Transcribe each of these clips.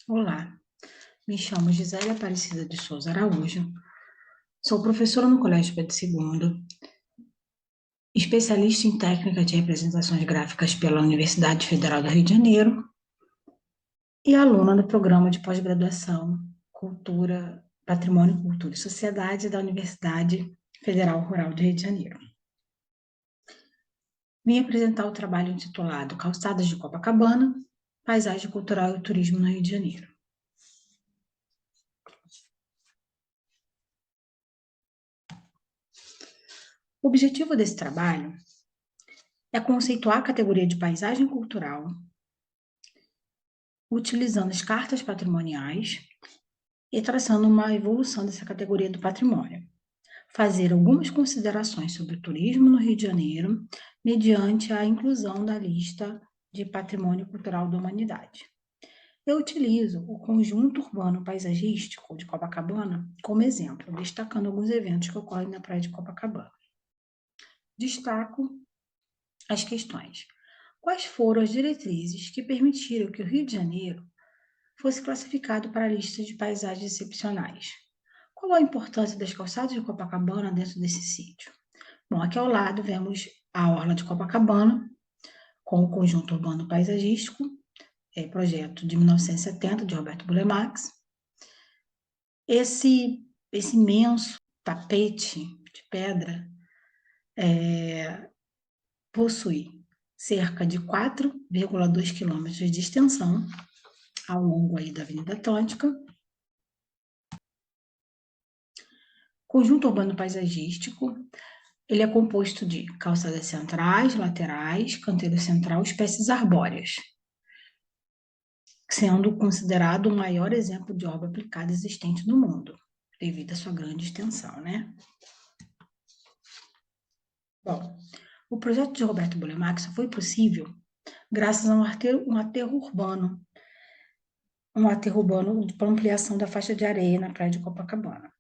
Olá, me chamo Gisele Aparecida de Souza Araújo, sou professora no Colégio Pedro II, especialista em técnica de representações gráficas pela Universidade Federal do Rio de Janeiro e aluna do programa de pós-graduação Cultura, Patrimônio, Cultura e Sociedade da Universidade Federal Rural do Rio de Janeiro. Vim apresentar o trabalho intitulado Calçadas de Copacabana, Paisagem Cultural e Turismo no Rio de Janeiro. O objetivo desse trabalho é conceituar a categoria de paisagem cultural, utilizando as cartas patrimoniais e traçando uma evolução dessa categoria do patrimônio. Fazer algumas considerações sobre o turismo no Rio de Janeiro, mediante a inclusão da lista de patrimônio cultural da humanidade. Eu utilizo o conjunto urbano paisagístico de Copacabana como exemplo, destacando alguns eventos que ocorrem na praia de Copacabana. Destaco as questões. Quais foram as diretrizes que permitiram que o Rio de Janeiro fosse classificado para a lista de paisagens excepcionais? Qual a importância das calçadas de Copacabana dentro desse sítio? Bom, aqui ao lado vemos a orla de Copacabana, com o conjunto urbano paisagístico, projeto de 1970, de Roberto Bulemax. Esse imenso tapete de pedra possui cerca de 4,2 quilômetros de extensão ao longo aí da Avenida Atlântica. Conjunto urbano paisagístico, ele é composto de calçadas centrais, laterais, canteiro central, espécies arbóreas, sendo considerado o maior exemplo de obra aplicada existente no mundo, devido à sua grande extensão, né? Bom, o projeto de Roberto Bulemax só foi possível graças a um aterro urbano para ampliação da faixa de areia na praia de Copacabana.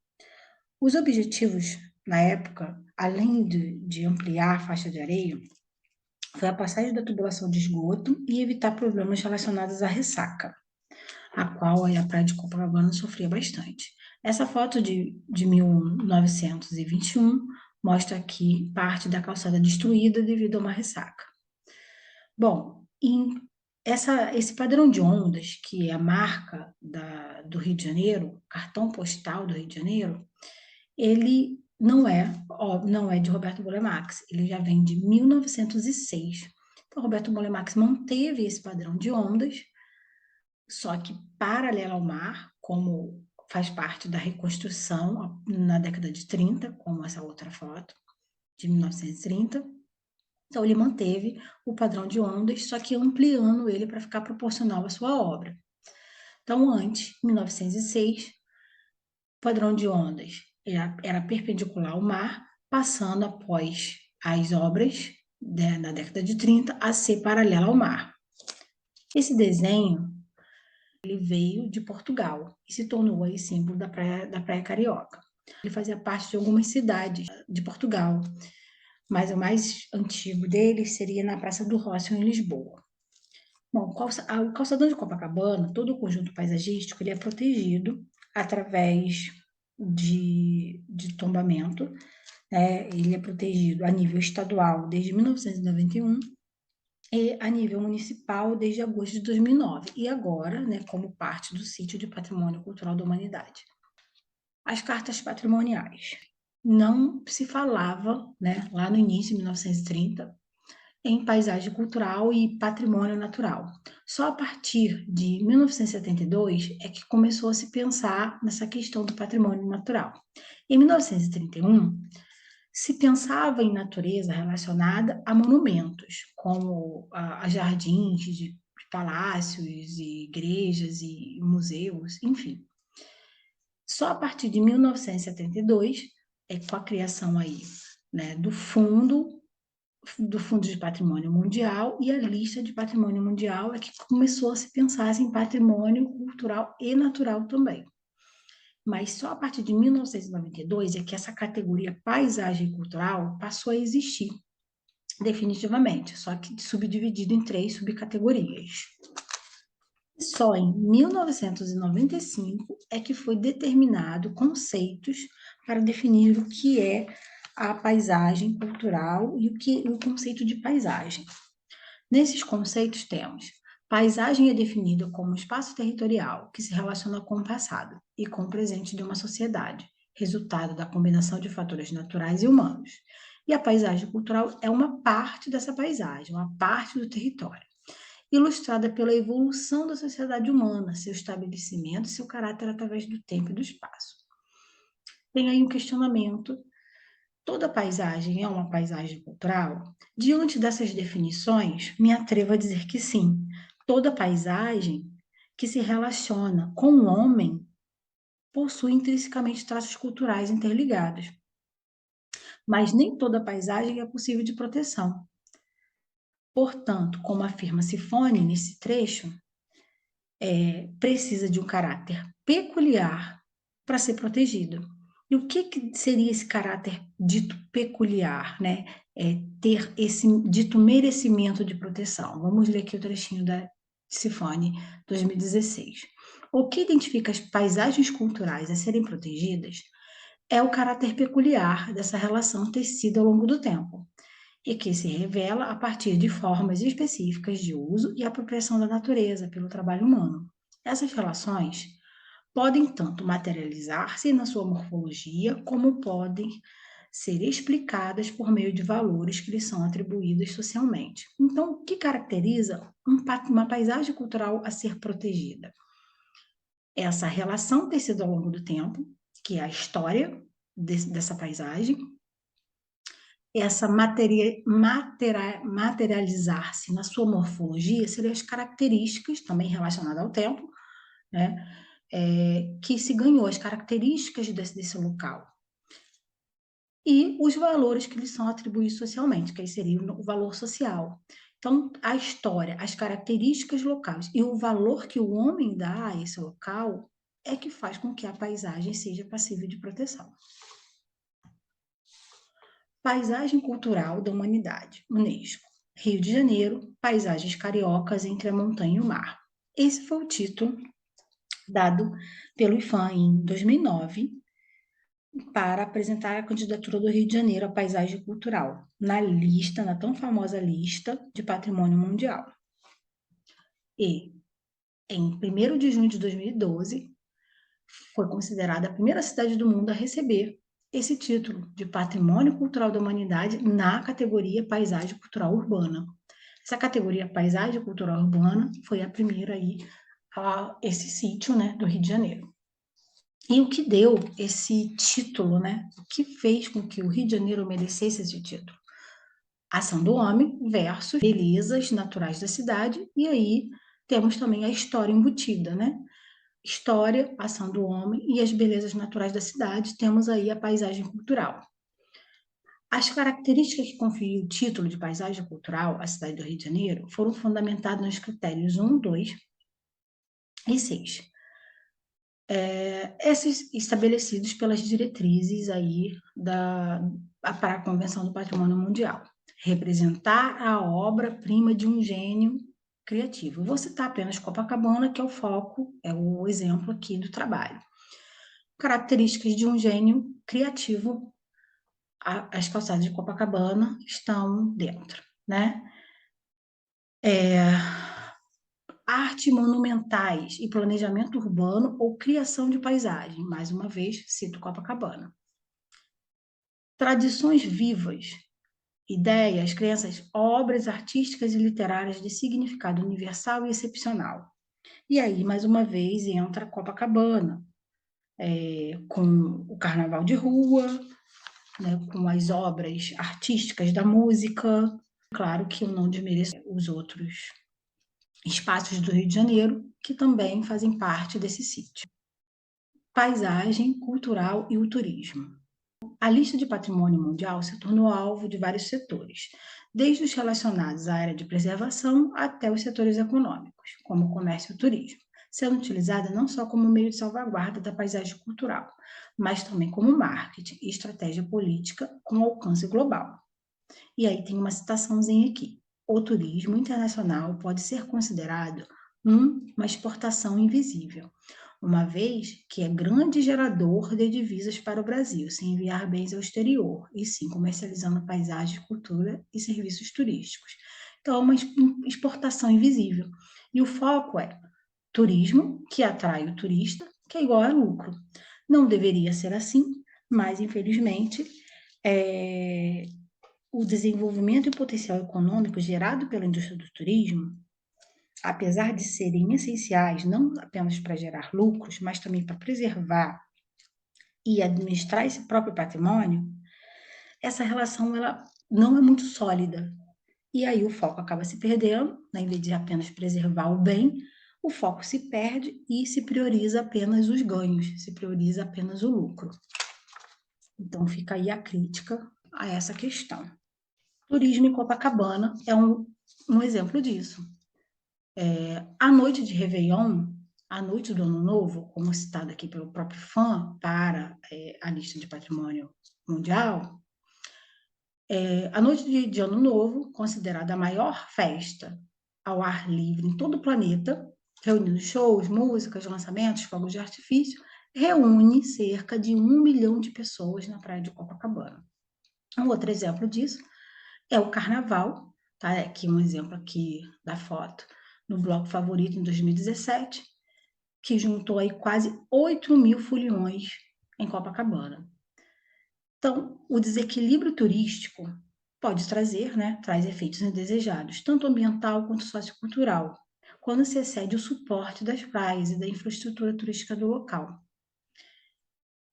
Os objetivos, na época, além de ampliar a faixa de areia, foi a passagem da tubulação de esgoto e evitar problemas relacionados à ressaca, a qual a praia de Copacabana sofria bastante. Essa foto de 1921 mostra aqui parte da calçada destruída devido a uma ressaca. Bom, esse padrão de ondas, que é a marca do Rio de Janeiro, cartão postal do Rio de Janeiro, ele não é de Roberto Bulemax, ele já vem de 1906. Então, Roberto Bulemax manteve esse padrão de ondas, só que paralelo ao mar, como faz parte da reconstrução na década de 30, como essa outra foto, de 1930. Então, ele manteve o padrão de ondas, só que ampliando ele para ficar proporcional à sua obra. Então, antes, em 1906, o padrão de ondas era perpendicular ao mar, passando após as obras na década de 30 a ser paralelo ao mar. Esse desenho ele veio de Portugal e se tornou aí símbolo da praia carioca. Ele fazia parte de algumas cidades de Portugal, mas o mais antigo deles seria na Praça do Rossio, em Lisboa. Bom, o calçadão de Copacabana, todo o conjunto paisagístico, ele é protegido através de tombamento, né? Ele é protegido a nível estadual desde 1991 e a nível municipal desde agosto de 2009, e agora, né, como parte do Sítio de Patrimônio Cultural da Humanidade. As cartas patrimoniais. Não se falava, né, lá no início, em 1930, em paisagem cultural e patrimônio natural. Só a partir de 1972 é que começou a se pensar nessa questão do patrimônio natural. Em 1931, se pensava em natureza relacionada a monumentos, como a jardins de palácios e igrejas e museus, enfim. Só a partir de 1972, com a criação aí, né, do Fundo de Patrimônio Mundial e a lista de Patrimônio Mundial, é que começou a se pensar em patrimônio cultural e natural também. Mas só a partir de 1992 é que essa categoria paisagem cultural passou a existir definitivamente, só que subdividido em 3 subcategorias. Só em 1995 é que foi determinado conceitos para definir o que é a paisagem cultural e o conceito de paisagem. Nesses conceitos temos: paisagem é definida como espaço territorial que se relaciona com o passado e com o presente de uma sociedade, resultado da combinação de fatores naturais e humanos. E a paisagem cultural é uma parte dessa paisagem, uma parte do território, ilustrada pela evolução da sociedade humana, seu estabelecimento e seu caráter através do tempo e do espaço. Tem aí um questionamento: toda paisagem é uma paisagem cultural? Diante dessas definições, me atrevo a dizer que sim. Toda paisagem que se relaciona com o homem possui intrinsecamente traços culturais interligados, mas nem toda paisagem é possível de proteção. Portanto, como afirma Sifone nesse trecho, precisa de um caráter peculiar para ser protegido. E o que seria esse caráter dito peculiar, né? Ter esse dito merecimento de proteção. Vamos ler aqui o trechinho da Sifone, 2016. O que identifica as paisagens culturais a serem protegidas é o caráter peculiar dessa relação tecida ao longo do tempo, e que se revela a partir de formas específicas de uso e apropriação da natureza pelo trabalho humano. Essas relações podem tanto materializar-se na sua morfologia, como podem ser explicadas por meio de valores que lhes são atribuídos socialmente. Então, o que caracteriza uma paisagem cultural a ser protegida? Essa relação tecida ao longo do tempo, que é a história dessa paisagem, essa materializar-se na sua morfologia seriam as características, também relacionadas ao tempo, né, que se ganhou, as características desse local. E os valores que lhes são atribuídos socialmente, que aí seria o valor social. Então, a história, as características locais e o valor que o homem dá a esse local é que faz com que a paisagem seja passível de proteção. Paisagem Cultural da Humanidade, Unesco. Rio de Janeiro, paisagens cariocas entre a montanha e o mar. Esse foi o título dado pelo IPHAN em 2009 para apresentar a candidatura do Rio de Janeiro à paisagem cultural, na tão famosa lista de patrimônio mundial. E, em 1º de junho de 2012, foi considerada a primeira cidade do mundo a receber esse título de Patrimônio Cultural da Humanidade na categoria Paisagem Cultural Urbana. Essa categoria Paisagem Cultural Urbana foi a primeira aí a esse sítio, né, do Rio de Janeiro. E o que deu esse título, né? O que fez com que o Rio de Janeiro merecesse esse título? Ação do homem versus belezas naturais da cidade, e aí temos também a história embutida, né? História, ação do homem e as belezas naturais da cidade, temos aí a paisagem cultural. As características que conferiram o título de paisagem cultural à cidade do Rio de Janeiro foram fundamentadas nos critérios 1, 2 e 6. Esses estabelecidos pelas diretrizes aí para a Convenção do Patrimônio Mundial. Representar a obra-prima de um gênio criativo. Eu vou citar apenas Copacabana, que é o foco, é o exemplo aqui do trabalho. Características de um gênio criativo, as calçadas de Copacabana estão dentro, né? Arte monumentais e planejamento urbano ou criação de paisagem. Mais uma vez, cito Copacabana. Tradições vivas, ideias, crenças, obras artísticas e literárias de significado universal e excepcional. E aí, mais uma vez, entra Copacabana, com o carnaval de rua, né, com as obras artísticas da música. Claro que eu não desmereço os outros espaços do Rio de Janeiro, que também fazem parte desse sítio. Paisagem cultural e o turismo. A lista de patrimônio mundial se tornou alvo de vários setores, desde os relacionados à área de preservação até os setores econômicos, como o comércio e o turismo, sendo utilizada não só como meio de salvaguarda da paisagem cultural, mas também como marketing e estratégia política com alcance global. E aí tem uma citaçãozinha aqui. O turismo internacional pode ser considerado Uma exportação invisível, uma vez que é grande gerador de divisas para o Brasil, sem enviar bens ao exterior, e sim comercializando paisagem, cultura e serviços turísticos. Então, é uma exportação invisível. E o foco é turismo, que atrai o turista, que é igual a lucro. Não deveria ser assim, mas infelizmente o desenvolvimento e potencial econômico gerado pela indústria do turismo, apesar de serem essenciais não apenas para gerar lucros, mas também para preservar e administrar esse próprio patrimônio, essa relação ela não é muito sólida. E aí o foco acaba se perdendo, né? Em vez de apenas preservar o bem, o foco se perde e se prioriza apenas os ganhos, se prioriza apenas o lucro. Então fica aí a crítica a essa questão. Turismo em Copacabana é um exemplo disso. A noite de Réveillon, a noite do Ano Novo, como citado aqui pelo próprio FAM para a lista de patrimônio mundial, a noite de Ano Novo, considerada a maior festa ao ar livre em todo o planeta, reunindo shows, músicas, lançamentos, fogos de artifício, reúne cerca de 1 milhão de pessoas na praia de Copacabana. Um outro exemplo disso é o Carnaval, tá? Aqui um exemplo aqui da foto, no Bloco Favorito em 2017, que juntou aí quase 8 mil foliões em Copacabana. Então, o desequilíbrio turístico pode trazer, né, traz efeitos indesejados, tanto ambiental quanto sociocultural, quando se excede o suporte das praias e da infraestrutura turística do local.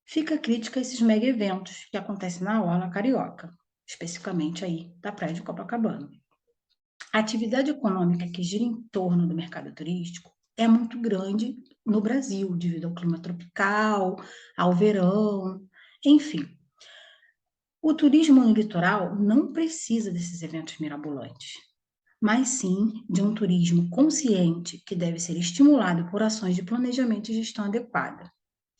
Fica a crítica a esses mega eventos que acontecem na Orla Carioca, especificamente aí da praia de Copacabana. A atividade econômica que gira em torno do mercado turístico é muito grande no Brasil, devido ao clima tropical, ao verão, enfim. O turismo no litoral não precisa desses eventos mirabolantes, mas sim de um turismo consciente que deve ser estimulado por ações de planejamento e gestão adequada.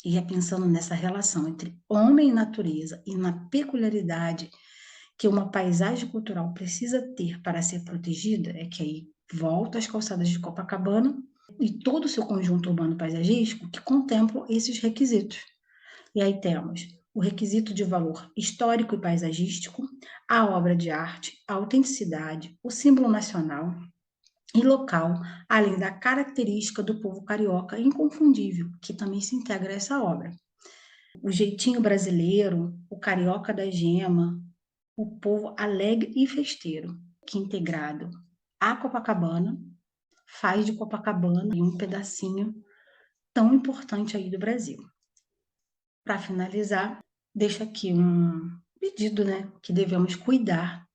E é pensando nessa relação entre homem e natureza e na peculiaridade que uma paisagem cultural precisa ter para ser protegida, é que aí volta às calçadas de Copacabana e todo o seu conjunto urbano paisagístico que contemplam esses requisitos. E aí temos o requisito de valor histórico e paisagístico, a obra de arte, a autenticidade, o símbolo nacional e local, além da característica do povo carioca inconfundível, que também se integra a essa obra. O jeitinho brasileiro, o carioca da gema, o povo alegre e festeiro, que integrado a Copacabana, faz de Copacabana um pedacinho tão importante aí do Brasil. Para finalizar, deixo aqui um pedido, né, que devemos cuidar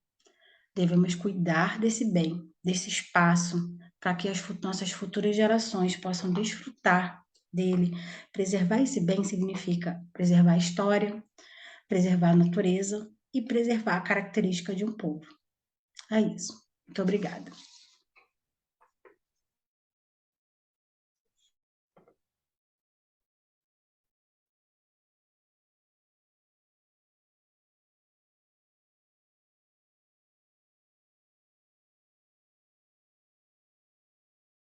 desse bem, desse espaço, para que as nossas futuras gerações possam desfrutar dele. Preservar esse bem significa preservar a história, preservar a natureza e preservar a característica de um povo. É isso. Muito obrigada.